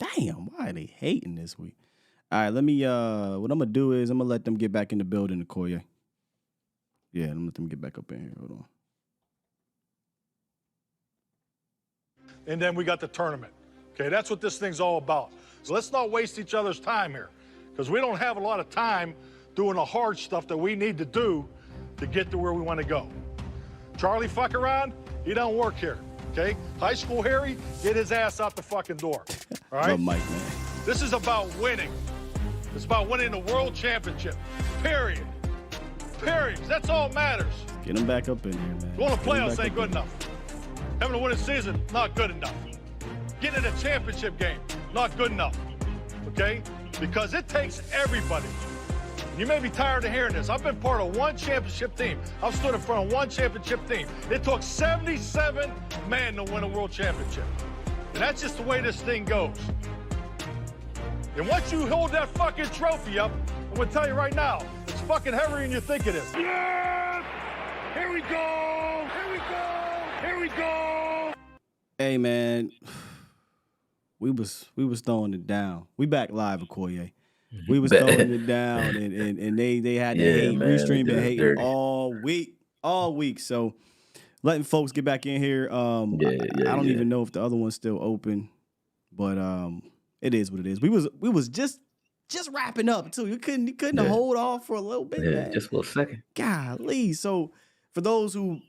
Damn, why are they hating this week? All right, let me what I'm gonna do is I'm gonna let them get back in the building, Akoye. Yeah, I'm gonna let them get back up in here. Hold on. And then we got the tournament. Okay, that's what this thing's all about. So let's not waste each other's time here, because we don't have a lot of time doing the hard stuff that we need to do to get to where we want to go. Charlie fuck around, he don't work here. Okay? High school Harry, get his ass out the fucking door. All right? Love Mike, man. This is about winning. It's about winning the world championship. Period. Period. That's all that matters. Get him back up in here, man. Going to playoffs ain't good enough. Having a winning season, not good enough. Getting in a championship game, not good enough. Okay? Because it takes everybody. You may be tired of hearing this. I've been part of one championship team. I've stood in front of one championship team. It took 77 men to win a world championship. And that's just the way this thing goes. And once you hold that fucking trophy up, I'm gonna tell you right now, it's fucking heavier than you think it is. Yes! Here we go! Here we go! Here we go! Hey, man. We was throwing it down. We back live, Akoye. We was throwing it down, and they had to hate. Restream been hating all week. So letting folks get back in here. I don't even know if the other one's still open, but it is what it is. We was just wrapping up too. You couldn't hold off for a little bit, man. Just for a second. Golly. So for those who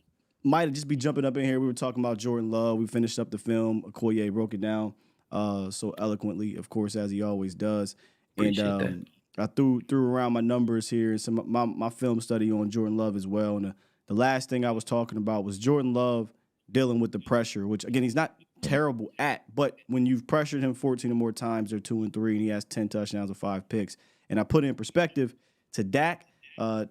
might just be jumping up in here, we were talking about Jordan Love. We finished up the film. Akoye broke it down so eloquently, of course, as he always does. And I threw around my numbers here and some my film study on Jordan Love as well. And the last thing I was talking about was Jordan Love dealing with the pressure, which again he's not terrible at, but when you've pressured him 14 or more times, they're 2 and 3, and he has 10 touchdowns and 5 picks. And I put it in perspective to Dak.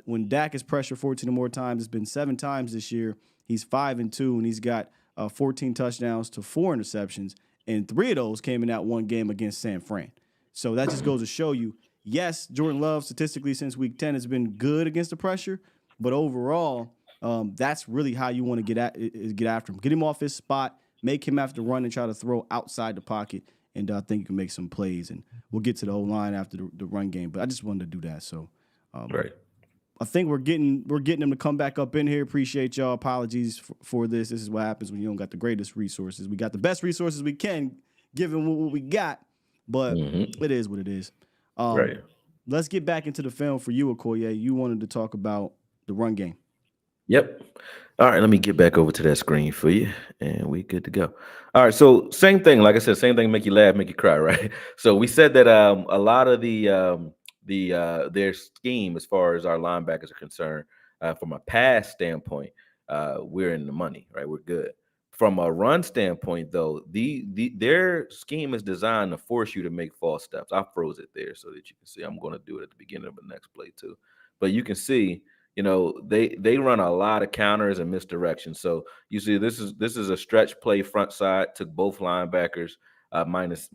When Dak is pressured 14 or more times, it's been 7 times this year. He's 5 and 2, and he's got 14 touchdowns to 4 interceptions, and 3 of those came in that one game against San Fran. So that just goes to show you, yes, Jordan Love statistically since week 10 has been good against the pressure, but overall, that's really how you want to get after him. Get him off his spot, make him have to run and try to throw outside the pocket, and I think you can make some plays. And we'll get to the O-line after the run game, but I just wanted to do that. So, right. I think we're getting them to come back up in here. Appreciate y'all. Apologies for this. This is what happens when you don't got the greatest resources. We got the best resources we can, given what we got. But it is what it is. Right. Let's get back into the film for you, Akoye. You wanted to talk about the run game. Yep. All right, let me get back over to that screen for you, and we good to go. All right, so same thing. Like I said, same thing. Make you laugh, make you cry, right? So we said that a lot of their scheme, as far as our linebackers are concerned, from a pass standpoint, we're in the money, right? We're good. From a run standpoint, though, their scheme is designed to force you to make false steps. I froze it there so that you can see. I'm going to do it at the beginning of the next play too. But you can see, they run a lot of counters and misdirection. So you see, this is a stretch play front side. Took both linebackers, minus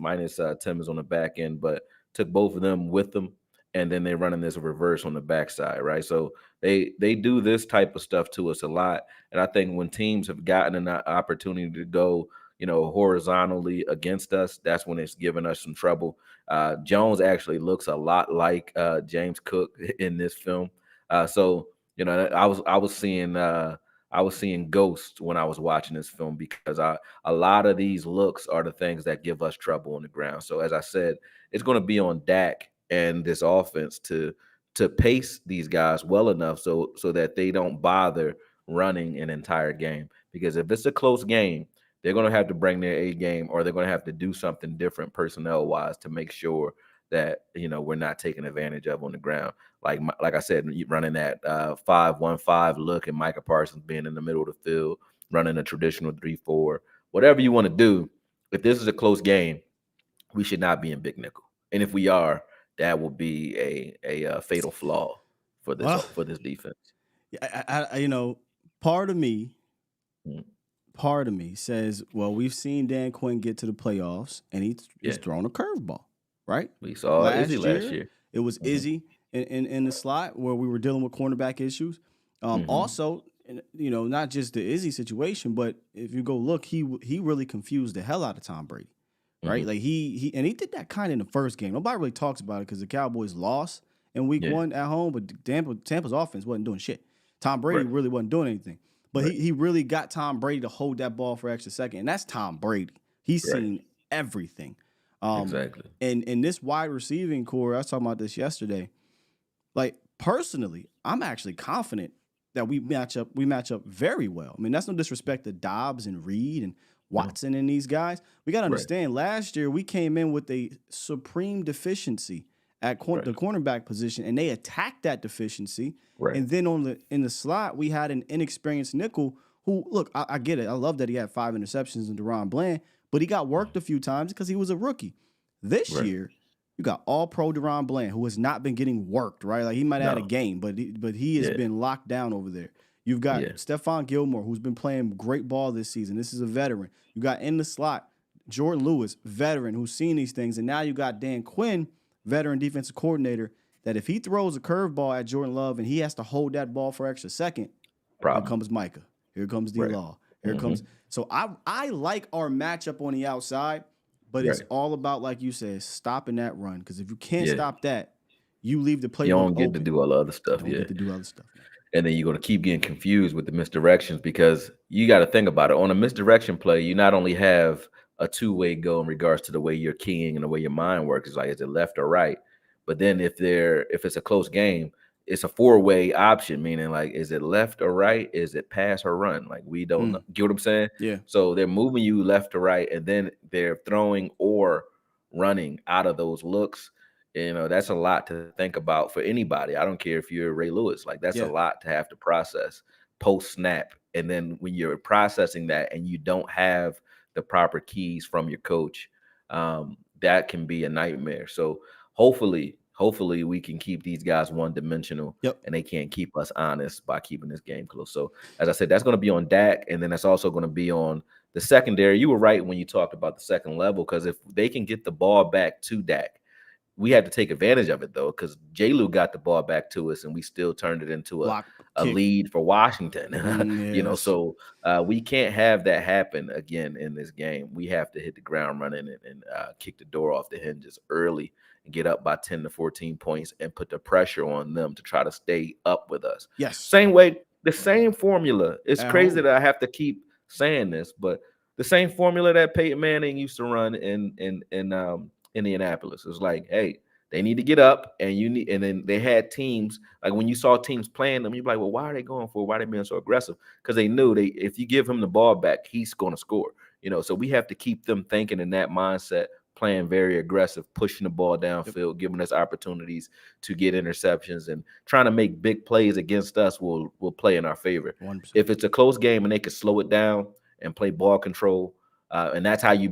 Tim is on the back end, but took both of them with them. And then they're running this reverse on the backside, right? So they do this type of stuff to us a lot. And I think when teams have gotten an opportunity to go, horizontally against us, that's when it's given us some trouble. Jones actually looks a lot like James Cook in this film. So I was seeing ghosts when I was watching this film, because a lot of these looks are the things that give us trouble on the ground. So as I said, it's going to be on Dak and this offense to pace these guys well enough so that they don't bother running an entire game. Because if it's a close game, they're going to have to bring their A game, or they're going to have to do something different personnel-wise to make sure that we're not taking advantage of on the ground. Like I said, running that 5-1-5 look, and Micah Parsons being in the middle of the field, running a traditional 3-4, whatever you want to do. If this is a close game, we should not be in big nickel, and if we are, that will be a fatal flaw for this defense. I part of me says, well, we've seen Dan Quinn get to the playoffs, and he's thrown a curveball, right? We saw Izzy last year. It was Izzy in the slot where we were dealing with cornerback issues. Also, not just the Izzy situation, but if you go look, he really confused the hell out of Tom Brady, right? Hmm. Like he did that kind of in the first game. Nobody really talks about it because the Cowboys lost in week Yeah. one at home, but Tampa's offense wasn't doing shit. Tom Brady Right. really wasn't doing anything. But Right. he really got Tom Brady to hold that ball for extra second. And that's Tom Brady. He's Right. seen everything. Um, Exactly. and in this wide receiving core, I was talking about this yesterday. Like personally, I'm actually confident that we match up very well. I mean, that's no disrespect to Dobbs and Reed and Mhm. Watson and these guys. We got to Right. understand last year we came in with a supreme deficiency at Right. the cornerback position, and they attacked that deficiency. Right. And then in the slot, we had an inexperienced nickel who, look, I get it. I love that he had 5 interceptions in Deron Bland, but he got worked a few times because he was a rookie. This Right. year, you got all pro Deron Bland, who has not been getting worked, right? Like he might have had a No. game, but he has Yeah. been locked down over there. You've got Yeah. Stephon Gilmore, who's been playing great ball this season. This is a veteran. You got in the slot Jordan Lewis, veteran, who's seen these things. And now you got Dan Quinn, veteran defensive coordinator, that if he throws a curveball at Jordan Love and he has to hold that ball for extra second, here Problem. comes Micah. Here comes D Right. Law. Here Hmm. comes. So I like our matchup on the outside, but it's Right. all about, like you said, stopping that run. Because if you can't Yeah. stop that, you leave the You playbook don't get to open. do all the other You stuff. don't Yeah. get to do other stuff, man. And then you're going to keep getting confused with the misdirections because you got to think about it. On a misdirection play, you not only have a two-way go in regards to the way you're keying and the way your mind works. It's like, is it left or right? But then if it's a close game, it's a four-way option, meaning like, is it left or right? Is it pass or run? Like we don't know. Get what I'm saying? Yeah. So they're moving you left to right, and then they're throwing or running out of those looks. That's a lot to think about for anybody. I don't care if you're Ray Lewis. Like that's a Yeah. lot to have to process post snap. And then when you're processing that and you don't have the proper keys from your coach, that can be a nightmare. So hopefully we can keep these guys one dimensional Yep. and they can't keep us honest by keeping this game close. So as I said, that's going to be on Dak, and then that's also going to be on the secondary. You were right when you talked about the second level, because if they can get the ball back to Dak, we had to take advantage of it though, because J-Lu got the ball back to us and we still turned it into a Block kick. lead for Washington. Yes. So we can't have that happen again in this game. We have to hit the ground running and kick the door off the hinges early and get up by 10 to 14 points and put the pressure on them to try to stay up with us. Yes. Same way, the same formula. It's At crazy home. that I have to keep saying this, but the same formula that Peyton Manning used to run in Indianapolis. It's like, hey, they need to get up, and then they had teams, like when you saw teams playing them, you're like, well, why are they going for it? Why are they being so aggressive? Because they knew if you give him the ball back, he's going to score. So we have to keep them thinking in that mindset, playing very aggressive, pushing the ball downfield, giving us opportunities to get interceptions, and trying to make big plays against us will play in our favor. 100%. If it's a close game and they can slow it down and play ball control, and that's how you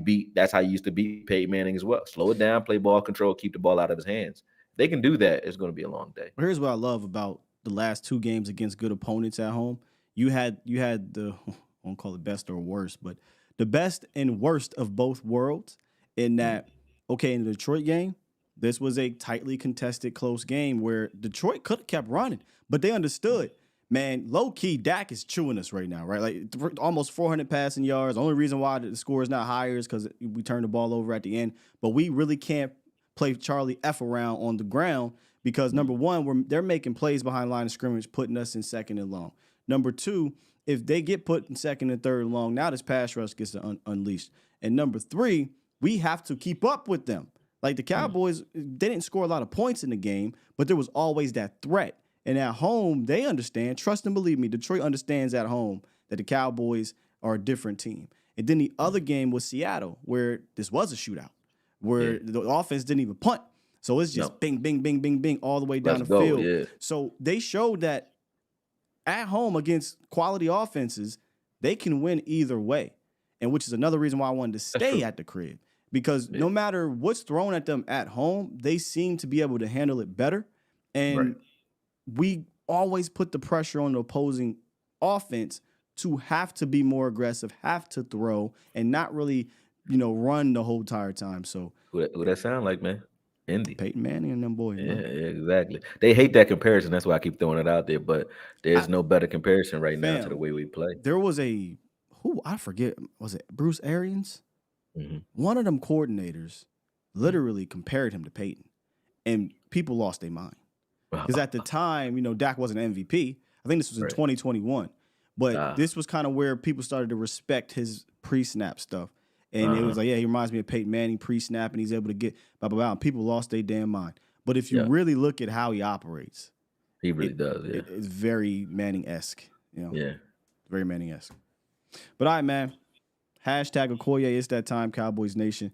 used to beat Peyton Manning as well. Slow it down, play ball control, keep the ball out of his hands. If they can do that, it's going to be a long day. Here's what I love about the last two games against good opponents at home. You had the, I won't call it best or worst, but the best and worst of both worlds in that, okay, in the Detroit game, this was a tightly contested, close game where Detroit could have kept running, but they understood, man, low-key, Dak is chewing us right now, right? Like almost 400 passing yards. The only reason why the score is not higher is because we turned the ball over at the end, but we really can't play Charlie F around on the ground because, number one, they're making plays behind line of scrimmage, putting us in second and long. Number two, if they get put in second and third and long, now this pass rush gets unleashed. And number three, we have to keep up with them. Like the Cowboys, they didn't score a lot of points in the game, but there was always that threat. And at home, they understand, trust and believe me, Detroit understands at home that the Cowboys are a different team. And then the other game was Seattle, where this was a shootout, where the offense didn't even punt. So it's just bing, bing, bing, bing, bing, all the way down the field. Yeah. So they showed that at home against quality offenses, they can win either way. And which is another reason why I wanted to stay at the crib. Because no matter what's thrown at them at home, they seem to be able to handle it better. And we always put the pressure on the opposing offense to have to be more aggressive, have to throw, and not really, run the whole entire time. So Who that sound like, man? Indy. Peyton Manning and them boys. Yeah, man. exactly. They hate that comparison. That's why I keep throwing it out there. But there's no better comparison right now to the way we play. There was I forget, was it Bruce Arians? One of them coordinators literally compared him to Peyton, and people lost their mind. Because at the time, Dak wasn't MVP. I think this was in 2021. But this was kind of where people started to respect his pre-snap stuff. And it was like, yeah, he reminds me of Peyton Manning pre-snap, and he's able to get blah, blah, blah. And people lost their damn mind. But if you really look at how he operates, he really does, yeah. It's very Manning-esque. Yeah. Very Manning-esque. But all right, man. Hashtag Akoye, it's that time, Cowboys Nation.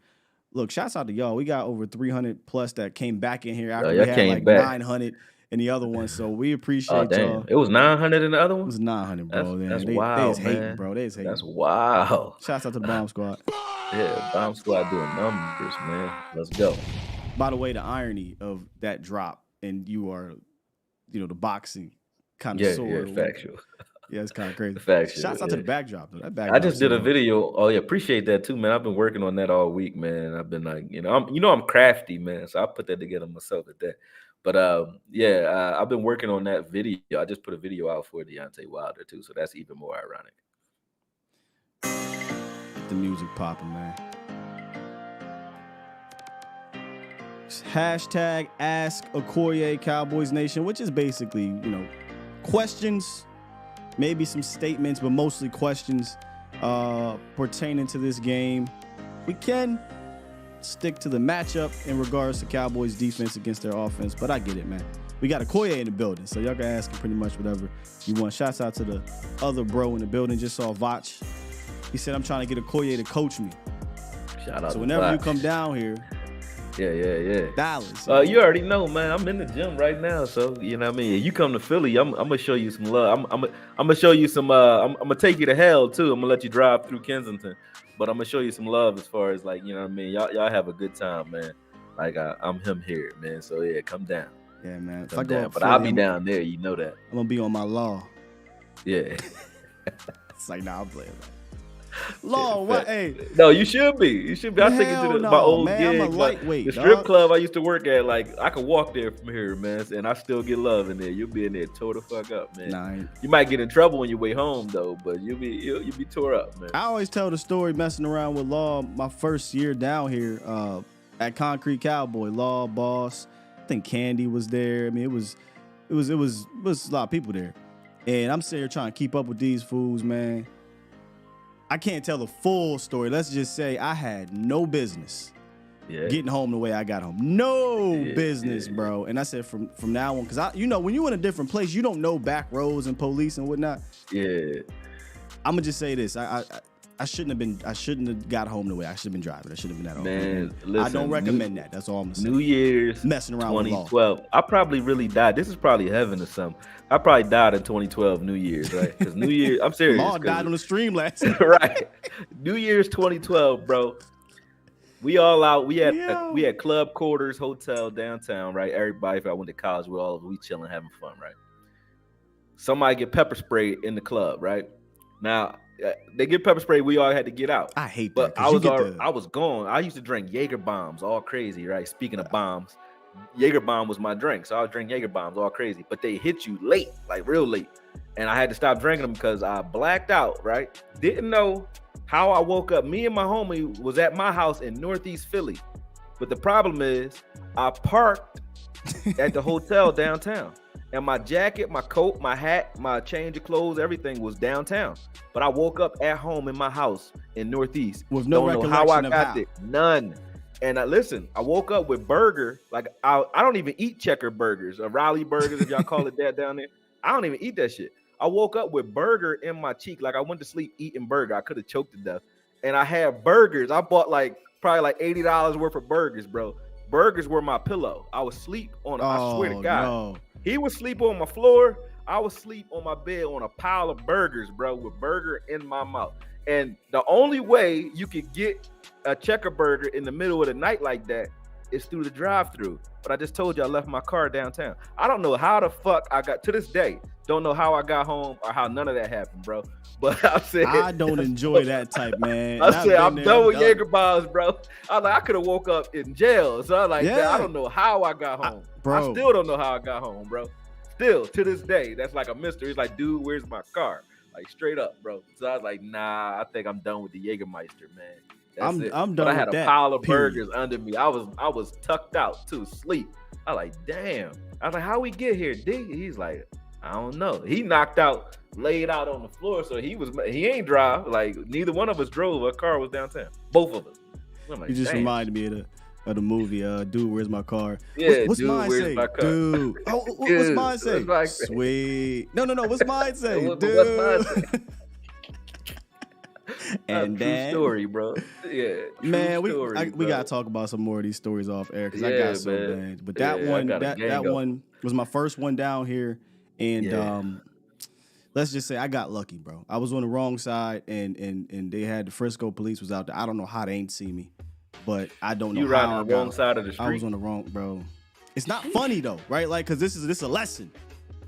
Look, shouts out to y'all. We got over 300 plus that came back in here after we had like 900 in the other one. So we appreciate y'all. It was 900 in the other one? It was 900, bro. That's they wild, is hating, man. bro. They is hating. That's wild. Shouts out to the Bomb Squad. Yeah, Bomb Squad doing numbers, man. Let's go. By the way, the irony of that drop, and you are, the boxing kind of sword. Yeah, factual. Yeah, it's kind of crazy. Factual. Shouts out to the backdrop, though. That backdrop. I just did a video. Oh yeah, appreciate that too, man. I've been working on that all week, man. I've been like, I'm crafty, man. So I put that together myself at that. But I've been working on that video. I just put a video out for Deontay Wilder too, so that's even more ironic. Get the music popping, man. Hashtag Ask Akoye Cowboys Nation, which is basically, questions, maybe some statements, but mostly questions pertaining to this game. We can stick to the matchup in regards to Cowboys defense against their offense, but I get it, man. We got Akoye in the building, so y'all can ask him pretty much whatever you want. Shouts out to the other bro in the building. Just saw Vach. He said, I'm trying to get Akoye to coach me. Shout out. So whenever you come down here, yeah. Dallas. You already know, man. I'm in the gym right now, so you know what I mean. If you come to Philly, I'm gonna show you some love. I'm gonna show you some. I'm gonna take you to hell too. I'm gonna let you drive through Kensington, but I'm gonna show you some love as far as like, you know what I mean. Y'all have a good time, man. Like I'm him here, man. So yeah, come down. Yeah, man. Come down. But I'll be down there. You know that. I'm gonna be on my law. Yeah. It's like, nah, I'm playing. Law, what? Hey, no, you should be. You should be. I take you to my old gig. I'm a lightweight. The strip club I used to work at, like I could walk there from here, man, and I still get love in there. You'll be in there tore the fuck up, man. Nah, you might get in trouble on your way home though, but you'll be tore up, man. I always tell the story messing around with Law my first year down here at Concrete Cowboy. Law, Boss, I think Candy was there. I mean, it was a lot of people there, and I'm sitting here trying to keep up with these fools, man. I can't tell the full story. Let's just say I had no business getting home the way I got home. No business, bro. And I said from now on, because when you're in a different place, you don't know back roads and police and whatnot. Yeah. I'm gonna just say this. I shouldn't have got home the way I should have been driving. I should have been at home. Man, listen, I don't recommend that. That's all I'm saying. New Year's messing around 2012. With law. I probably really died. This is probably heaven or something. I probably died in 2012 New Year's, right? Because New Year's, I'm serious. Law died on the stream last night. Right. New Year's 2012, bro. We all out. We had club quarters, hotel downtown, right? Everybody, if I went to college, we chilling, having fun, right? Somebody get pepper sprayed in the club, right? Now they get pepper spray. We all had to get out. I hate that. But I was gone. I used to drink Jaeger bombs, all crazy, right? Speaking of bombs, Jaeger bomb was my drink, so I was drinking Jaeger bombs, all crazy. But they hit you late, like real late, and I had to stop drinking them because I blacked out. Right? Didn't know how I woke up. Me and my homie was at my house in Northeast Philly, but the problem is I parked at the hotel downtown. And my jacket, my coat, my hat, my change of clothes, everything was downtown. But I woke up at home in my house in Northeast. With no recollection know how I of got how. There. None. And I woke up with burger. Like I don't even eat checker burgers or Raleigh burgers, if y'all call it that down there. I don't even eat that shit. I woke up with burger in my cheek. Like I went to sleep eating burger. I could have choked to death. And I had burgers. I bought probably $80 worth of burgers, bro. Burgers were my pillow. I was asleep on I swear to God. No. He was asleep on my floor. I was asleep on my bed on a pile of burgers, bro, with burger in my mouth. And the only way you could get a checker burger in the middle of the night like that is through the drive-thru. But I just told you I left my car downtown. I don't know how the fuck I got to this day. Don't know how I got home or how none of that happened, bro. But I said I don't enjoy that type, man. I said I'm done with Jaeger bombs, bro. I was like, I could have woke up in jail. So I was like, I don't know how I got home. I still don't know how I got home, bro. Still to this day, that's like a mystery. It's like, dude, where's my car? Like straight up, bro. So I was like, nah, I think I'm done with the Jägermeister, man. That's it. I'm But done I had with a that. pile of period. burgers under me. I was tucked out too, sleep. I like, damn. I was like, how we get here, D? He's like, I don't know. He knocked out, laid out on the floor, so he ain't drive. Like neither one of us drove. Our car was downtown. Both of us. I'm like, You just damn. reminded me of the movie, Dude, Where's My Car? Yeah, what's Dude, mine Where's say? My Car? Dude. Oh, what's Dude, mine say? what's mine say? Sweet. No. What's mine say? What's Dude. mine say? And true then, story, bro. Yeah, true man, story, we bro. gotta talk about some more of these stories off air because I Yeah, got so man. bad. But that Yeah, I one, got a that gang of one was my first one down here, and Yeah. let's just say I got lucky, bro. I was on the wrong side, and they had the Frisco police was out there. I don't know how they ain't see me, but I don't know You how riding I on the wrong got- side of the I was street. on the wrong, bro. It's not funny though, right? Like, cause this is a lesson.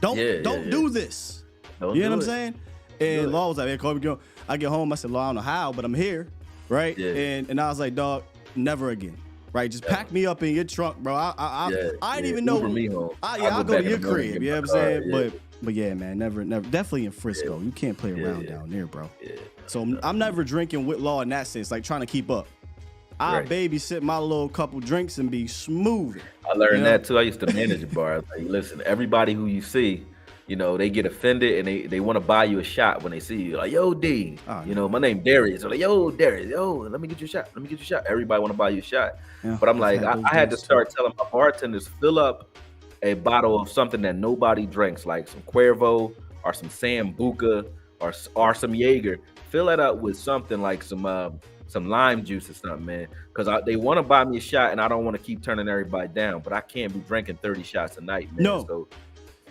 Don't Yeah, do this. Don't You know do what I'm it. saying? Do And it. Law was like, "Hey, Kobe, girl." I get home. I said, "Law, I don't know how, but I'm here." Right? Yeah. And I was like, "Dog, never again." Right? Just pack me up in your trunk, bro. I didn't even know. Uber me home. I'll go back to your in the morning crib. and You know get what I'm my saying? car, yeah. But yeah, man, never. Definitely in Frisco. You can't play around yeah. down there, bro. Yeah. So I'm never drinking with Law in that sense, like trying to keep up. I Right. babysit my little couple drinks and be smooth. I learned You know? that too. I used to manage a bar. I was like, listen, everybody who you see, you know, they get offended and they want to buy you a shot when they see you. Like, yo, D, Oh, you know, my name Darius. So like, yo, Darius, yo, let me get you a shot. Let me get you a shot. Everybody want to buy you a shot. Yeah, But I'm I've like, had those I had to days, too. start telling my bartenders, fill up a bottle of something that nobody drinks, like some Cuervo or some Sambuca or some Jaeger. Fill that up with something like some lime juice or something, man. Because they want to buy me a shot, and I don't want to keep turning everybody down. But I can't be drinking 30 shots a night, man. No. So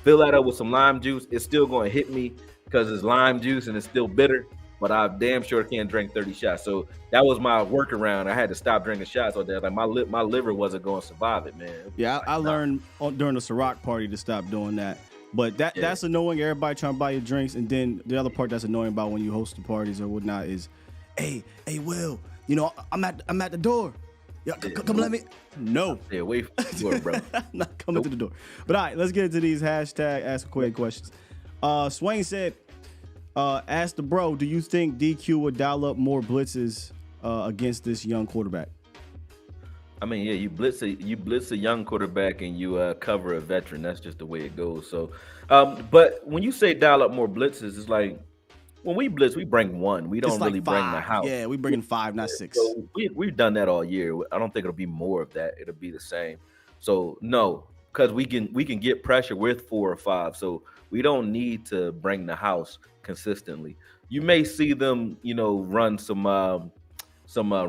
fill that up with some lime juice. It's still going to hit me because it's lime juice and it's still bitter. But I damn sure can't drink 30 shots. So that was my workaround. I had to stop drinking shots all day. Like my liver wasn't going to survive it, man. Yeah, Like, I nah. learned during the Ciroc party to stop doing that. But that's annoying. Everybody trying to buy you drinks, and then the other part that's annoying about when you host the parties or whatnot is, hey, Will, you know I'm at the door. Yeah, come let me. No, Stay away from the door, bro. I'm not coming to the door. But all right, let's get into these hashtag Ask Akoye questions. Swain said, ask the bro, do you think DQ would dial up more blitzes against this young quarterback? I mean, yeah, you blitz a young quarterback and you cover a veteran. That's just the way it goes. So, but when you say dial up more blitzes, it's like when we blitz, we bring one. We don't It's like really bring the 5. house. Yeah, we bringing 5, not 6. So we've done that all year. I don't think it'll be more of that. It'll be the same. So no, because we can get pressure with 4 or 5. So we don't need to bring the house consistently. You may see them, you know, run some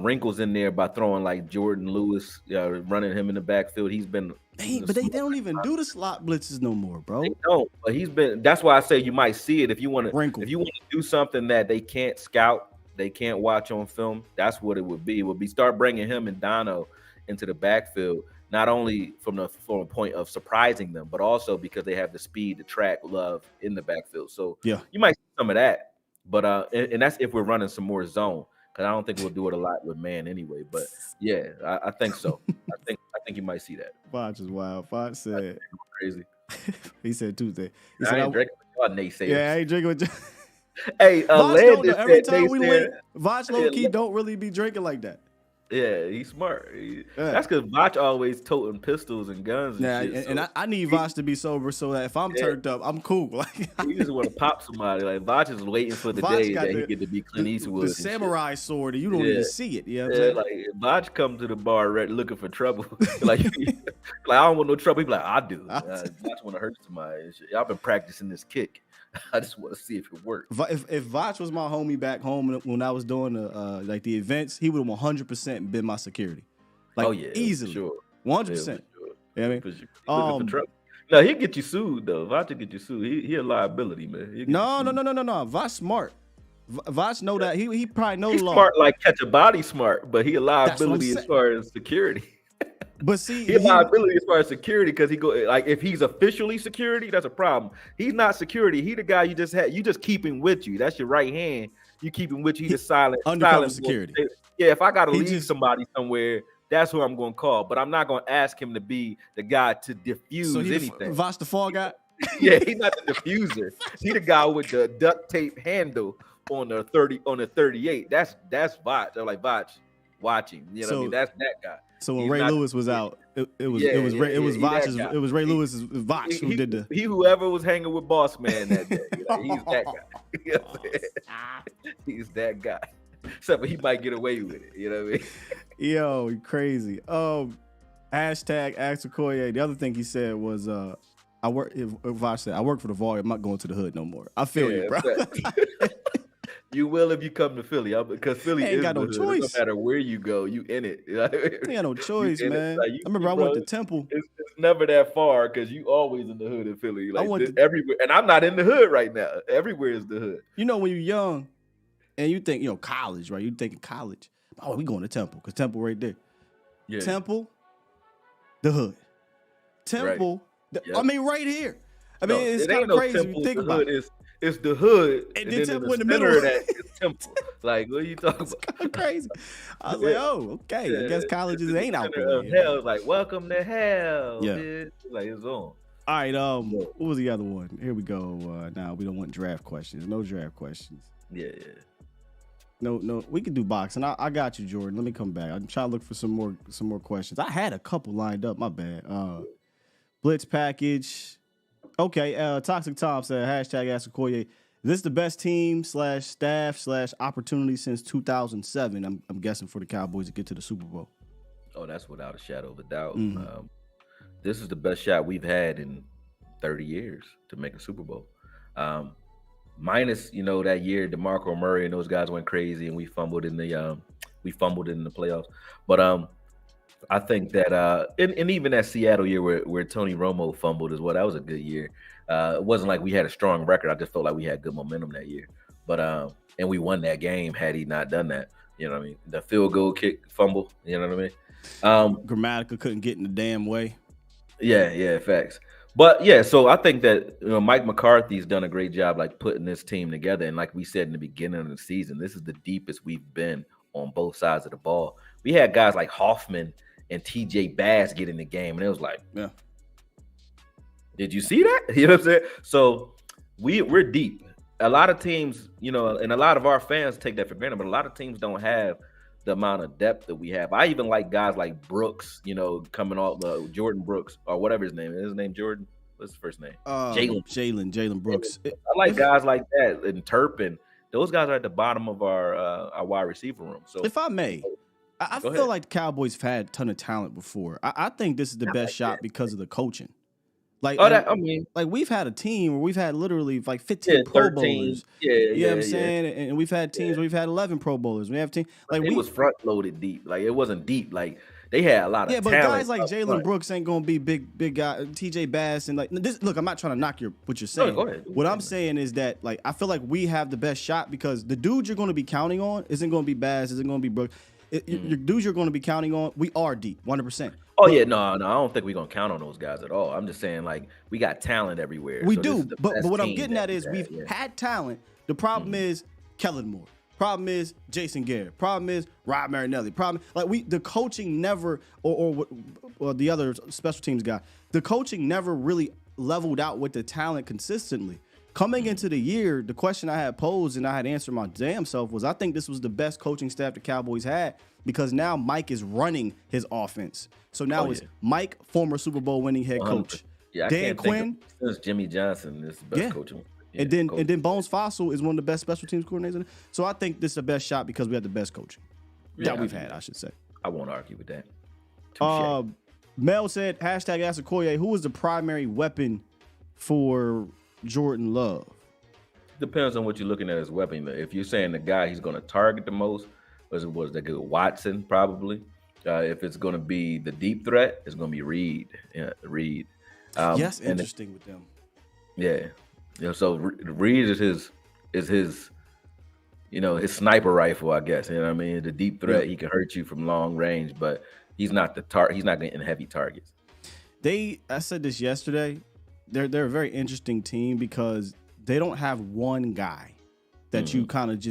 wrinkles in there by throwing like Jordan Lewis, running him in the backfield. He's been, But they don't even do the slot blitzes no more, bro. they don't, but he's been. That's why I say you might see it if you want to. Wrinkle. If you want to do something that they can't scout, they can't watch on film. That's what it would be. It would be start bringing him and Dono into the backfield, not only from a point of surprising them, but also because they have the speed to track Love in the backfield. So Yeah. you might see some of that, but and that's if we're running some more zone. Because I don't think we'll do it a lot with man anyway. But yeah, I think so. I think you might see that. Fox is wild. Fox said, Crazy. he said Tuesday. He I said, ain't drinking with y'all naysayers. yeah, I ain't drinking with you. Hey, Landis every said time we naysayer. win, Voch low key Yeah. don't really be drinking like that. Yeah, he's smart. Yeah. That's because Botch always toting pistols and guns and Yeah, shit. and so I need Voch to be sober so that if I'm Yeah. turned up, I'm cool. Like he just want to pop somebody. Like Botch is waiting for the Voch day got that he the- get to be Clint Eastwood. the and shit. samurai sword, and you don't Yeah. even see it. You know what I'm Yeah, saying? like Botch come to the bar looking for trouble. like I don't want no trouble. He be like, I do. Botch want to hurt somebody. And shit. I've been practicing this kick. I just want to see if it works. If Voch was my homie back home when I was doing the events, he would have 100% been my security. Like, Oh yeah, easily, sure. 100%. Yeah, for sure. You know what I mean? For sure. Looking for trouble. No, he'll get you sued though. Voch will get you sued. He a liability, man. He'll get No. you sued. Voch smart. Voch know that he probably know He's the law. smart, like catch a body smart, but he a That's what I'm liability as saying. far as security. But see, He a liability as far as security because he go like if he's officially security, that's a problem. He's not security. He the guy you just keep him with you. That's your right hand. You keep him with you. He the silent undercover silent security. Yeah, if I gotta He leave just- somebody somewhere, that's who I'm gonna call. But I'm not gonna ask him to be the guy to diffuse so he anything. Voch the fall guy. Yeah, he's not the diffuser. He the guy with the duct tape handle on the 38. That's Voch. I'm like, Voch, watch him. You know what I mean? That's that guy. So when He's Ray not- Lewis was out, it was Yeah, Ray Lewis's Voch who did the. He whoever was hanging with Boss Man that day. He's that guy. You know what I'm saying? He's that guy. Except for he might get away with it. You know what I mean? Yo, you crazy. Hashtag Ask Akoye. The other thing he said was, I work. Voch said, I work for the volume. I'm not going to the hood no more. I feel you, bro. You will if you come to Philly, because Philly ain't is got no the hood. choice. No matter where you go, you in it. You know what I mean? Ain't got no choice, You in it. man. Like, I remember I went to Temple. It's never that far because you always in the hood in Philly. Like went everywhere, and I'm not in the hood right now. Everywhere is the hood. You know, when you're young and you think, college, right? You thinking college. Oh, we going to Temple because Temple right there. Yeah. Temple, the hood. Temple, I mean, right here. I mean, it's kind of crazy if you think about it. It's the hood, and then Temple in the center middle of that is Temple. Like, what are you talking about? Kind of crazy. I was like, oh, okay. I guess colleges ain't out there. Hell, like, welcome to hell. Yeah. Bitch. Like, it's on. All right. What was the other one? Here we go. Now we don't want draft questions. No draft questions. Yeah. No. We can do boxing. I got you, Jordan. Let me come back. I'm trying to look for some more questions. I had a couple lined up. My bad. Blitz package. Okay, Toxic Tom said, hashtag Ask Akoye. Is this the best team /staff /opportunity since 2007? I'm guessing for the Cowboys to get to the Super Bowl. Oh, that's without a shadow of a doubt. Mm-hmm. This is the best shot we've had in 30 years to make a Super Bowl. Minus, that year DeMarco Murray and those guys went crazy and we fumbled in the playoffs. But I think that and even that Seattle year where Tony Romo fumbled as well, that was a good year. It wasn't like we had a strong record. I just felt like we had good momentum that year. But and we won that game had he not done that. You know what I mean? The field goal kick fumble, you know what I mean? Grammatica couldn't get in the damn way. Yeah, facts. But yeah, so I think that Mike McCarthy's done a great job like putting this team together. And like we said in the beginning of the season, this is the deepest we've been on both sides of the ball. We had guys like Hoffman and TJ Bass get in the game, and it was like, yeah, did you see that? You know what I'm saying? So we're deep. A lot of teams, and a lot of our fans take that for granted, but a lot of teams don't have the amount of depth that we have. I even like guys like Brooks, coming off Jordan Brooks or whatever his name is. His name Jordan. What's his first name? Jalen Brooks. I like guys like that and Turpin. Those guys are at the bottom of our wide receiver room. So if I may. I feel like the Cowboys have had a ton of talent before. I think this is the best shot because of the coaching. Like, we've had a team where we've had literally like 15 Pro Bowlers. You know what I'm saying? And we've had teams where we've had 11 Pro Bowlers. We have teams like it was front loaded deep. Like it wasn't deep. Like they had a lot of talent. Yeah, but guys like Jalen Brooks ain't gonna be big guy. TJ Bass and like this. Look, I'm not trying to knock what you're saying. No, go ahead. What I'm saying is that like I feel like we have the best shot because the dudes you're gonna be counting on isn't gonna be Bass, isn't gonna be Brooks. Your dudes you're going to be counting on, we are deep, 100%. Oh, yeah, no, I don't think we're going to count on those guys at all. I'm just saying, like, we got talent everywhere. We do, but what I'm getting at is we've had talent. The problem is Kellen Moore. Problem is Jason Garrett. Problem is Rob Marinelli. The coaching never, or the other special teams guy, the coaching never really leveled out with the talent consistently. Coming into the year, the question I had posed and I had answered my damn self was I think this was the best coaching staff the Cowboys had because now Mike is running his offense. So now it's Mike, former Super Bowl winning head coach. Yeah, Dan Quinn. Since Jimmy Johnson is the best coach. And then Bones Fossil is one of the best special teams coordinators. So I think this is the best shot because we have the best coaching that we've had, I should say. I won't argue with that. Mel said, hashtag Ask Akoye, who is the primary weapon for Jordan Love? Depends on what you're looking at as weapon. If you're saying the guy he's going to target the most, was that good? Watson probably. If it's going to be the deep threat, it's going to be Reed. Yeah, Reed. Yes, interesting with them. Yeah. So Reed is his his sniper rifle, I guess. You know what I mean? The deep threat, he can hurt you from long range, but he's not he's not getting heavy targets. I said this yesterday. They're a very interesting team because they don't have one guy that you kind of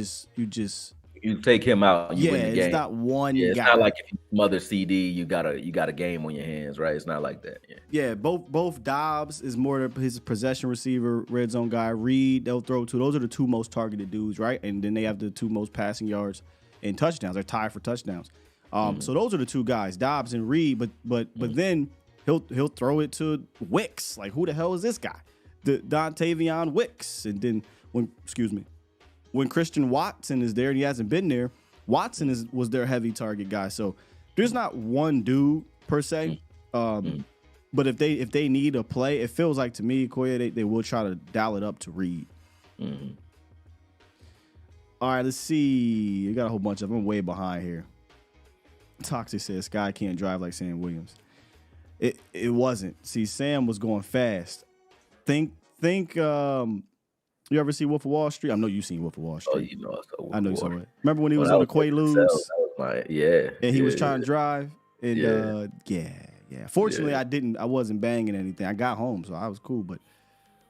you take him out and you win the game. It's not one guy. It's not like if you smother CD, you got a game on your hands, right? It's not like that. Yeah, both Dobbs is more his possession receiver, red zone guy. Reed, they'll throw to. Those are the two most targeted dudes, right? And then they have the two most passing yards and touchdowns. They're tied for touchdowns. So those are the two guys, Dobbs and Reed. But then he'll throw it to Wicks. Like, who the hell is this guy? Dontavion Wicks. And then when Christian Watson is there and he hasn't been there, Watson was their heavy target guy. So there's not one dude per se. But if they need a play, it feels like to me, Akoye, they will try to dial it up to Reed. All right, let's see. You got a whole bunch of them. I'm way behind here. Toxic says Sky can't drive like Sam Williams. It wasn't. See, Sam was going fast. Think you ever see Wolf of Wall Street? I know you've seen Wolf of Wall Street. Oh, you know, I know you saw it. Remember when he was on the Quaaludes? And he was trying to drive? And yeah. Fortunately, I wasn't banging anything. I got home, so I was cool. But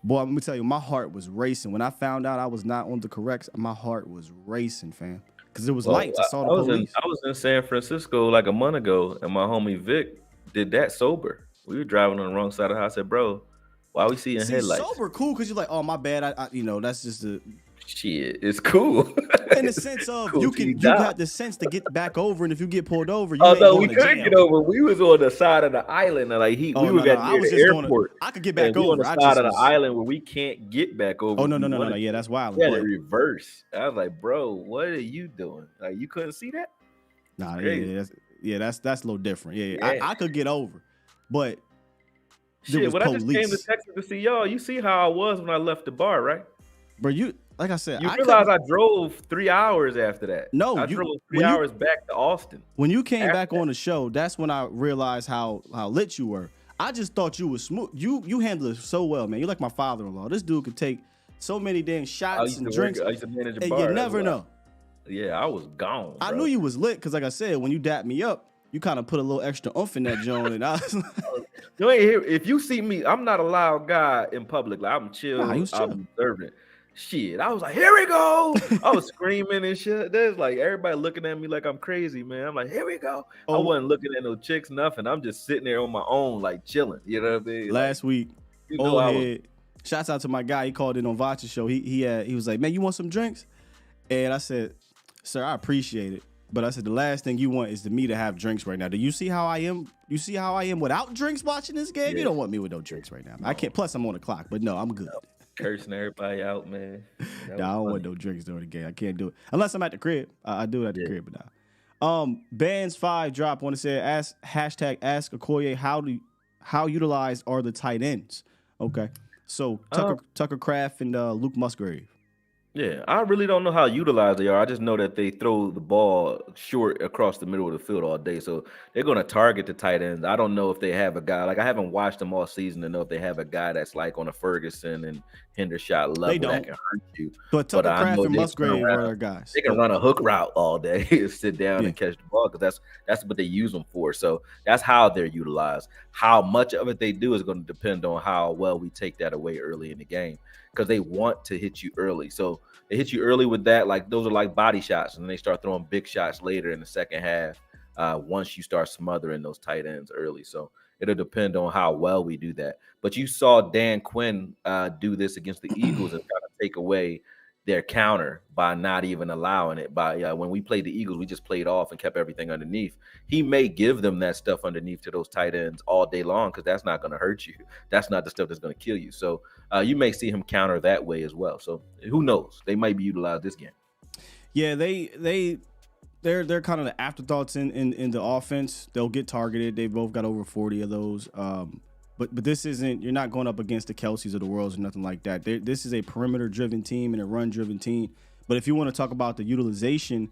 boy, let me tell you, my heart was racing. When I found out I was not on the correct, my heart was racing, fam. Because it was lights. I saw the police. I was in San Francisco like a month ago, and my homie Vic did that sober. We were driving on the wrong side of the house. I said, bro, why we seeing headlights? Sober cool because you're like, oh, my bad. I that's just a shit. It's cool. In the sense of cool, you got the sense to get back over, and if you get pulled over, you we couldn't get over. We was on the side of the island, and like we were at the airport. I could get back over. On the side of the island where we can't get back over. Oh no. Yeah, that's wild. Yeah, reverse. I was like, bro, what are you doing? Like, you couldn't see that? Nah, that's a little different. Yeah. I could get over, but shit. When I just came to Texas to see y'all, you see how I was when I left the bar, right? Bro, like I said, you realize I drove 3 hours after that. No, I drove 3 hours back to Austin. When you came back on the show, that's when I realized how lit you were. I just thought you was smooth. You handled it so well, man. You're like my father-in-law. This dude could take so many damn shots and drinks. I used to manage a and bar. You never know. Yeah, I was gone. I knew you was lit because, like I said, when you dapped me up, you kind of put a little extra oomph in that joint, and I was like, you ain't here. If you see me, I'm not a loud guy in public. Like, I'm chill. I'm observant. Shit, I was like, here we go. I was screaming and shit. There's like everybody looking at me like I'm crazy, man. I'm like, here we go. I wasn't looking at no chicks, nothing. I'm just sitting there on my own, like chilling. You know what I mean? Last week, shouts out to my guy. He called in on Vacha's show. He was like, man, you want some drinks? And I said, sir, I appreciate it. But I said, the last thing you want is me to have drinks right now. Do you see how I am? You see how I am without drinks watching this game? Yeah. You don't want me with no drinks right now. No. I can't. Plus, I'm on the clock. But no, I'm good. Cursing everybody out, man. I don't want no drinks during the game. I can't do it unless I'm at the crib. I do it at the crib, but now. Bands 5 drop. Want to say ask Akoye how utilized are the tight ends? Okay, so Tucker Kraft and Luke Musgrave. Yeah, I really don't know how utilized they are. I just know that they throw the ball short across the middle of the field all day. So they're going to target the tight ends. I don't know if they have a guy. Like, I haven't watched them all season to know if they have a guy that's like on a Ferguson and Hendershot level that can hurt you. But Tucker Kraft and Musgrave are their guys. They can run a hook route all day and sit down and catch the ball because that's what they use them for. So that's how they're utilized. How much of it they do is going to depend on how well we take that away early in the game, because they want to hit you early. So they hit you early with that. Like, those are like body shots, and then they start throwing big shots later in the second half once you start smothering those tight ends early. So it'll depend on how well we do that. But you saw Dan Quinn do this against the Eagles and kind of take away their counter by not even allowing it. By when we played the Eagles, we just played off and kept everything underneath. He may give them that stuff underneath to those tight ends all day long, because that's not going to hurt you. That's not the stuff that's going to kill you. So you may see him counter that way as well. So who knows? They might be utilized this game. Yeah, they're kind of the afterthoughts in the offense. They'll get targeted. They both got over 40 of those. But this isn't, you're not going up against the Kelseys of the world or nothing like that. This is a perimeter-driven team and a run-driven team. But if you want to talk about the utilization,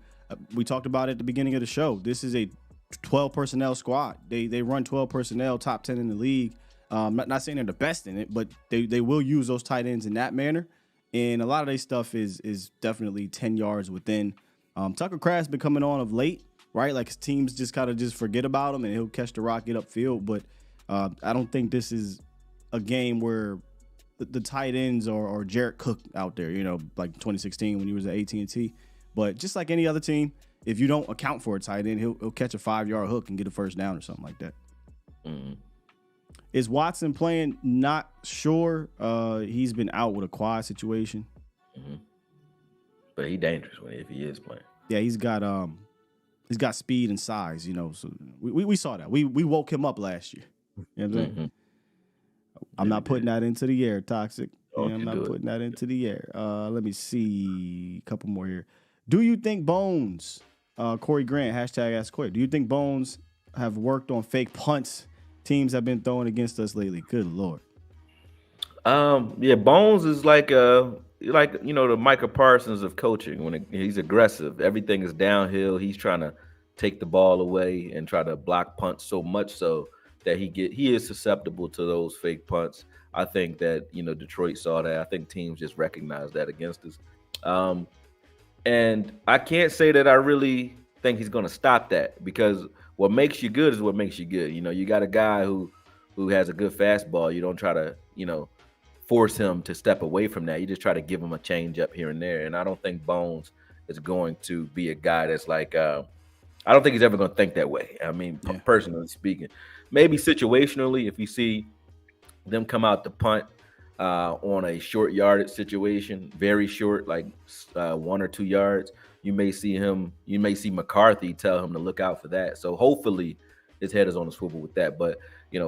we talked about it at the beginning of the show. This is a 12-personnel squad. They run 12 personnel, top 10 in the league. Not saying they're the best in it, but they will use those tight ends in that manner. And a lot of their stuff is definitely 10 yards within. Tucker Kraft's been coming on of late, right? Like, teams just kind of just forget about him, and he'll catch the rock, get upfield. But I don't think this is a game where the tight ends are Jared Cook out there, like 2016 when he was at AT&T. But just like any other team, if you don't account for a tight end, he'll catch a 5-yard hook and get a first down or something like that. Mm-hmm. Is Watson playing? Not sure. He's been out with a quad situation. Mm-hmm. But he's dangerous if he is playing. Yeah, he's got He's got speed and size, so we saw that. We woke him up last year. You know what I'm saying? I'm not putting that into the air, Toxic. Yeah, I'm not putting that into the air. Let me see a couple more here. Do you think Bones, Corey Grant, hashtag Ask Corey, do you think Bones have worked on fake punts teams have been throwing against us lately? Good Lord. Yeah, Bones is like the Micah Parsons of coaching. When he's aggressive, everything is downhill. He's trying to take the ball away and try to block punts so much so that he is susceptible to those fake punts. I think that Detroit saw that. I think teams just recognize that against us. And I can't say that I really think he's going to stop that, because what makes you good is what makes you good. You got a guy who has a good fastball. You don't try to force him to step away from that. You just try to give him a change up here and there. And I don't think Bones is going to be a guy that's like, I don't think he's ever going to think that way. I mean, personally speaking, maybe situationally, if you see them come out to punt on a short yardage situation, very short, like 1 or 2 yards, you may see McCarthy tell him to look out for that. So hopefully his head is on the swivel with that. But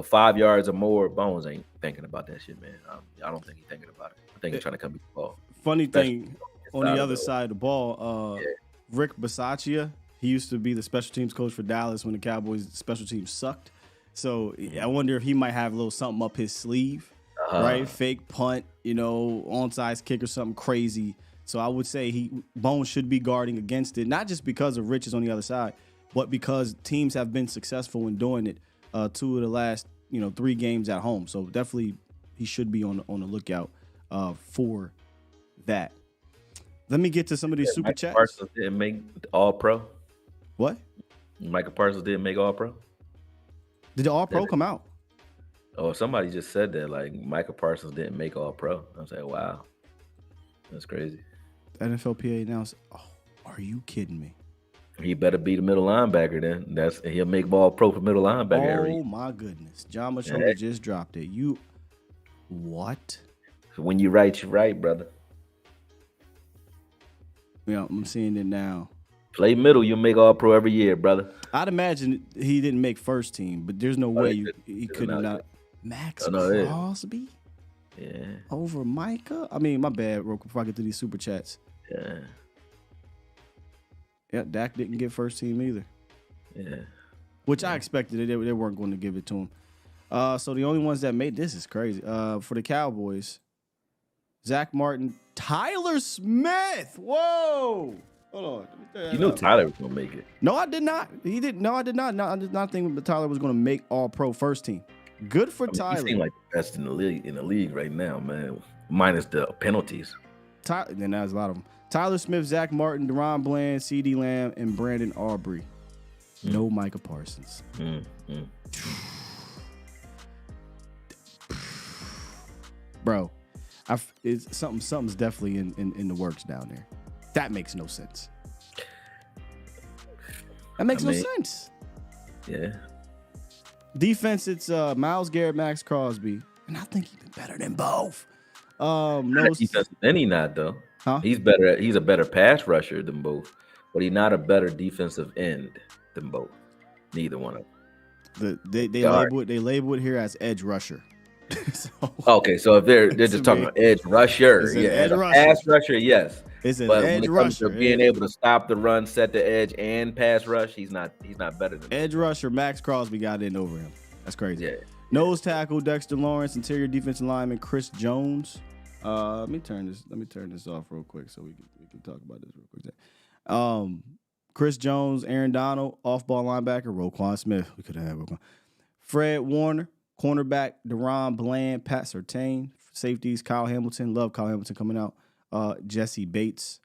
5 yards or more, Bones ain't thinking about that shit, man. I don't think he's thinking about it. I think he's trying to come beat the ball. Funny thing, on the other side of the ball, Rick Bisaccia, he used to be the special teams coach for Dallas when the Cowboys special teams sucked. So I wonder if he might have a little something up his sleeve, right? Fake punt, onside kick or something crazy. So I would say Bones should be guarding against it, not just because of Rich is on the other side, but because teams have been successful in doing it. 2 of the last 3 games at home. So definitely he should be on the lookout for that. Let me get to some of these super chats. Parsons didn't make All-Pro. What? Micah Parsons didn't make All-Pro. Did the All-Pro come out? Oh, somebody just said that, like Micah Parsons didn't make All-Pro. I was like, wow, that's crazy. NFLPA announced. Oh, are you kidding me? He better be the middle linebacker then. He'll make All-Pro for middle linebacker. Oh my goodness, John Machoda just dropped it. What? When you right, you right, brother. Yeah, I'm seeing it now. Play middle, you'll make All-Pro every year, brother. I'd imagine he didn't make first team, but there's no way he could not. Max Crosby? Yeah. Over Micah? I mean, my bad, real quick, before I get to these super chats. Yeah. Yeah, Dak didn't get first team either. Yeah. Which I expected. They weren't going to give it to him. So the only ones that made this is crazy. For the Cowboys, Zach Martin, Tyler Smith. Whoa. Hold on. You knew Tyler was going to make it. No, I did not. He didn't. No, I did not. No, I did not think that Tyler was going to make All-Pro first team. Good for Tyler. He seems like the best in the league right now, man. Minus the penalties. Then there's a lot of them. Tyler Smith, Zach Martin, Deron Bland, C.D. Lamb, and Brandon Aubrey. No Micah Parsons. Bro, something's definitely in the works down there. That makes no sense. That makes no sense. Yeah. Defense, it's Myles Garrett, Max Crosby, and I think he's been better than both. Then he not though. Huh? He's better. He's a better pass rusher than both, but he's not a better defensive end than both. Neither one of them. They label it here as edge rusher. Okay, so if they're just talking about edge rusher, pass rusher, yes. It's an but edge when it comes rusher. to being able to stop the run, set the edge, and pass rush, he's not better than edge rusher. Max Crosby got in over him. That's crazy. Yeah. Nose tackle Dexter Lawrence, interior defensive lineman Chris Jones. Let me turn this off real quick so we can talk about this real quick. Chris Jones, Aaron Donald, off-ball linebacker Roquan Smith. We could have had Roquan. Fred Warner, cornerback Deron Bland, Pat Surtain, safeties Kyle Hamilton. Love Kyle Hamilton coming out. Jesse Bates,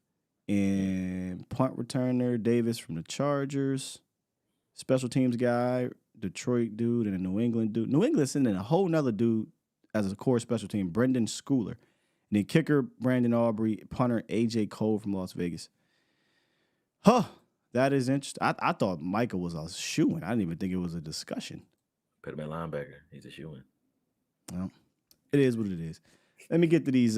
and punt returner Davis from the Chargers. Special teams guy, Detroit dude, and a New England dude. New England's sending a whole nother dude as a core special team, Brendan Schooler. And then kicker, Brandon Aubrey, punter, AJ Cole from Las Vegas. That is interesting. I thought Micah was a shoo-in. I didn't even think it was a discussion. Put him at linebacker. He's a shoo-in. Well, it is what it is. Let me get to these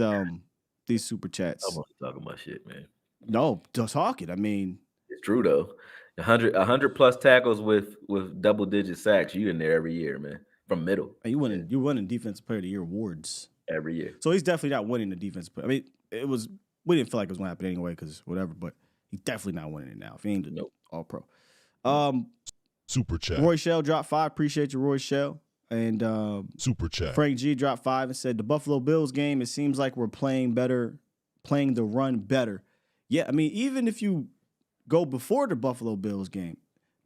super chats. I'm talking about shit, man. No, just talking. I mean, it's true though. 100 plus tackles with double digit sacks. You in there every year, man. From middle. And Yeah, you winning Defensive Player of the Year awards. every year. So he's definitely not winning the defensive player. I mean, we didn't feel like it was going to happen anyway because whatever, but he's definitely not winning it now if he ain't Nope. all pro. Super chat. Roy Shell dropped 5. Appreciate you, Roy Shell. And Super chat. Frank G dropped 5 and said the Buffalo Bills game, it seems like we're playing the run better. Yeah, I mean, even if you go before the Buffalo Bills game,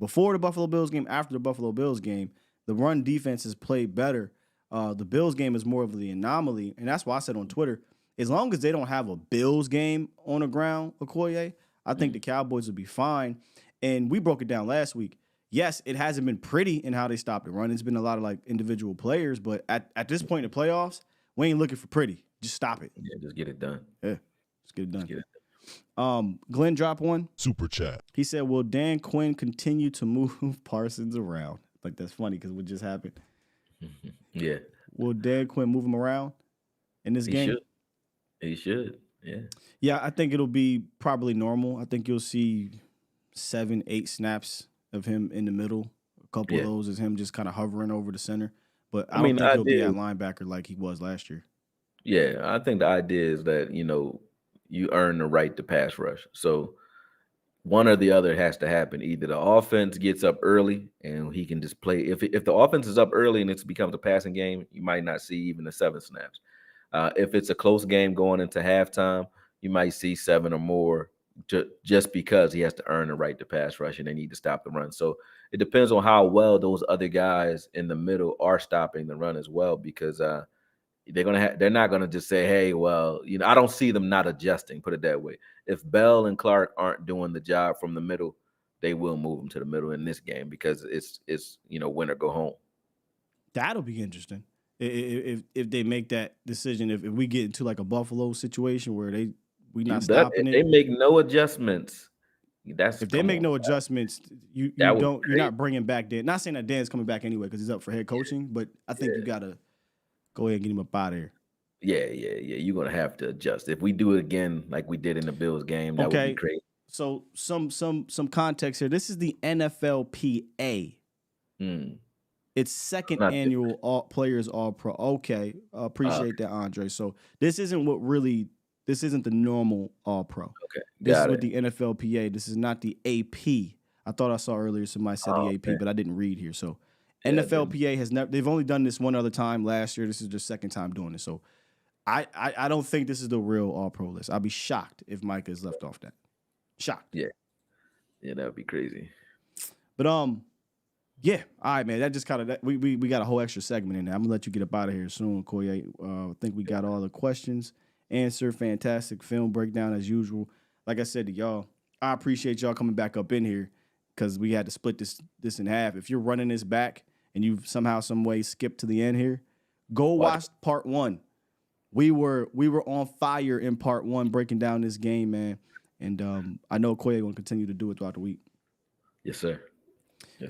after the Buffalo Bills game, the run defense has played better. The Bills game is more of the anomaly, and that's why I said on Twitter, as long as they don't have a Bills game on the ground, Okoye, I think the Cowboys will be fine. And we broke it down last week. Yes, it hasn't been pretty in how they stopped the run. It's been a lot of like individual players, but at this point in the playoffs, we ain't looking for pretty. Just stop it. Yeah, just get it done. Yeah, just get it done. Get it. Glenn dropped 1. Super chat. He said, "Will Dan Quinn continue to move Parsons around?" Like that's funny because what just happened. Yeah. Will Dan Quinn move him around in this game? He should. Yeah. Yeah, I think it'll be probably normal. I think you'll see 7, 8 snaps of him in the middle. A couple of those is him just kind of hovering over the center. But I don't think he'll be at linebacker like he was last year. Yeah, I think the idea is that, you earn the right to pass rush. So one or the other has to happen. Either the offense gets up early and he can just play. If the offense is up early and it becomes a passing game, you might not see even the 7 snaps. If it's a close game going into halftime, you might see 7 or more just because he has to earn the right to pass rush and they need to stop the run. So it depends on how well those other guys in the middle are stopping the run as well, because they're not gonna just say, hey, well, I don't see them not adjusting, put it that way. If Bell and Clark aren't doing the job from the middle, they will move them to the middle in this game because it's win or go home. That'll be interesting. If they make that decision, if we get into like a Buffalo situation where we not stopping it, they make no adjustments. If they make no adjustments, you're not bringing back Dan. Not saying that Dan's coming back anyway because he's up for head coaching, but I think you gotta go ahead and get him up out of here. Yeah. You're gonna have to adjust. If we do it again like we did in the Bills game, that would be great. So some context here. This is the NFLPA. It's second annual Players All Pro. Okay, appreciate that, Andre. So this isn't the normal All Pro. Okay, this is with the NFLPA. This is not the AP. I thought I saw earlier somebody said the AP, but I didn't read here. So NFLPA has never. They've only done this one other time last year. This is their second time doing it. So I don't think this is the real All Pro list. I'll be shocked if Micah is left off that. Shocked. Yeah, that would be crazy. But yeah, all right, man. That just kind of we got a whole extra segment in there. I'm gonna let you get up out of here soon, Okoye. I think we got all the questions answered. Fantastic film breakdown as usual. Like I said to y'all, I appreciate y'all coming back up in here because we had to split this in half. If you're running this back and you've somehow, some way skipped to the end here, go watch part 1. We were on fire in part 1 breaking down this game, man. And I know Okoye going to continue to do it throughout the week. Yes, sir.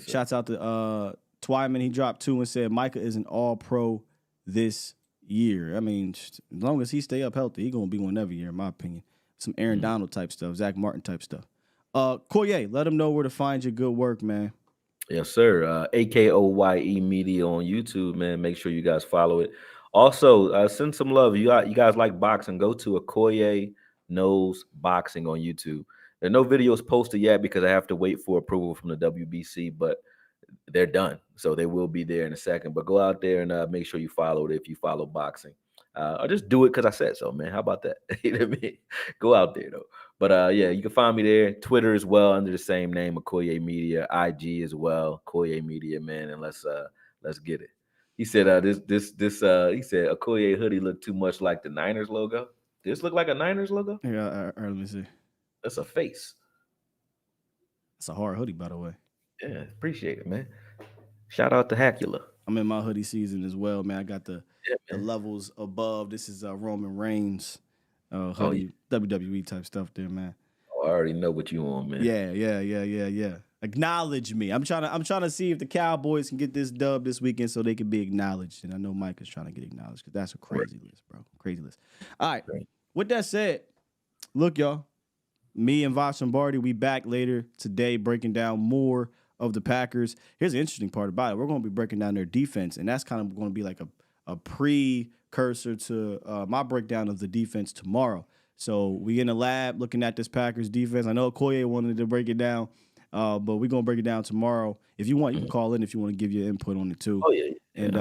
Shouts out to Twyman. He dropped 2 and said Micah is an all-pro this year. I mean, as long as he stay up healthy, he's going to be one every year, in my opinion. Some Aaron Donald type stuff, Zach Martin type stuff. Koye, let them know where to find your good work, man. Yes, sir. Akoye Media on YouTube, man. Make sure you guys follow it. Also, send some love. You guys like boxing, go to Akoye Knows Boxing on YouTube. There are no videos posted yet because I have to wait for approval from the WBC, but they're done. So they will be there in a second. But go out there and make sure you follow it if you follow boxing. Or just do it because I said so, man. How about that? You know what I mean? Go out there, though. But yeah, you can find me there. Twitter as well under the same name, Akoye Media. IG as well, Akoye Media, man. And let's get it. He said he said Akoye hoodie looked too much like the Niners logo. Does this look like a Niners logo? Yeah, let me see. That's a face. That's a hard hoodie, by the way. Yeah, appreciate it, man. Shout out to Hackula. I'm in my hoodie season as well, man. I got the levels above. This is Roman Reigns hoodie, WWE type stuff there, man. Oh, I already know what you on, man. Yeah. Acknowledge me. I'm trying to see if the Cowboys can get this dub this weekend so they can be acknowledged. And I know Mike is trying to get acknowledged because that's a crazy list, bro. Crazy list. All right. With that said, look, y'all. Me and Vash Lombardi, we back later today breaking down more of the Packers. Here's the interesting part about it. We're going to be breaking down their defense, and that's kind of going to be like a precursor to my breakdown of the defense tomorrow. So we in the lab looking at this Packers defense. I know Akoye wanted to break it down, but we're going to break it down tomorrow. If you want, you can call in if you want to give your input on it too. Oh, yeah. And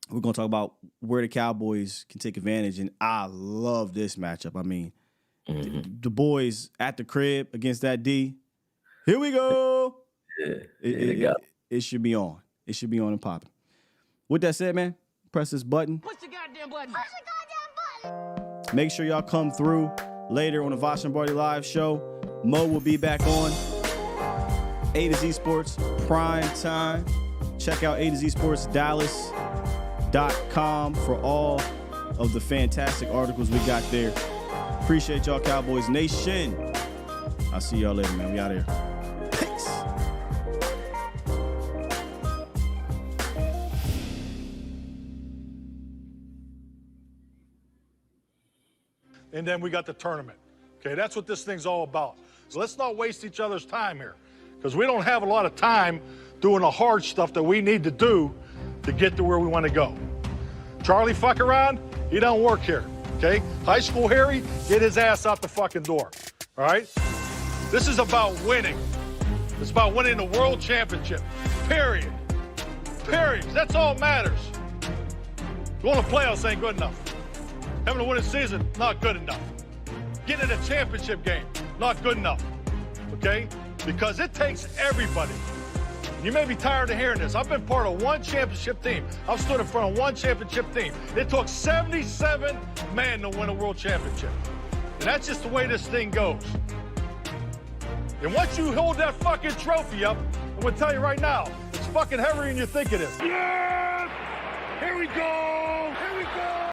we're going to talk about where the Cowboys can take advantage, and I love this matchup. I mean, the boys at the crib against that D. Here we go. It should be on. It should be on and popping. With that said, man, press this button. Push the goddamn button. Push the goddamn button. Make sure y'all come through later on the Vash and Barty Live show. Mo will be back on A to Z Sports prime time. Check out A to Z Sports Dallas.com for all of the fantastic articles we got there. Appreciate y'all, Cowboys Nation. I'll see y'all later, man. We out here. Peace. And then we got the tournament. Okay, that's what this thing's all about. So let's not waste each other's time here, because we don't have a lot of time doing the hard stuff that we need to do to get to where we want to go. Charlie fuck around, he don't work here, okay? High school Harry, get his ass out the fucking door, all right? This is about winning. It's about winning the world championship, period. Period. That's all that matters. Going to playoffs ain't good enough. Having a winning season, not good enough. Getting in a championship game, not good enough, okay? Because it takes everybody. You may be tired of hearing this. I've been part of one championship team. I've stood in front of one championship team. It took 77 men to win a world championship. And that's just the way this thing goes. And once you hold that fucking trophy up, I'm gonna tell you right now, it's fucking heavier than you think it is. Yes! Here we go! Here we go!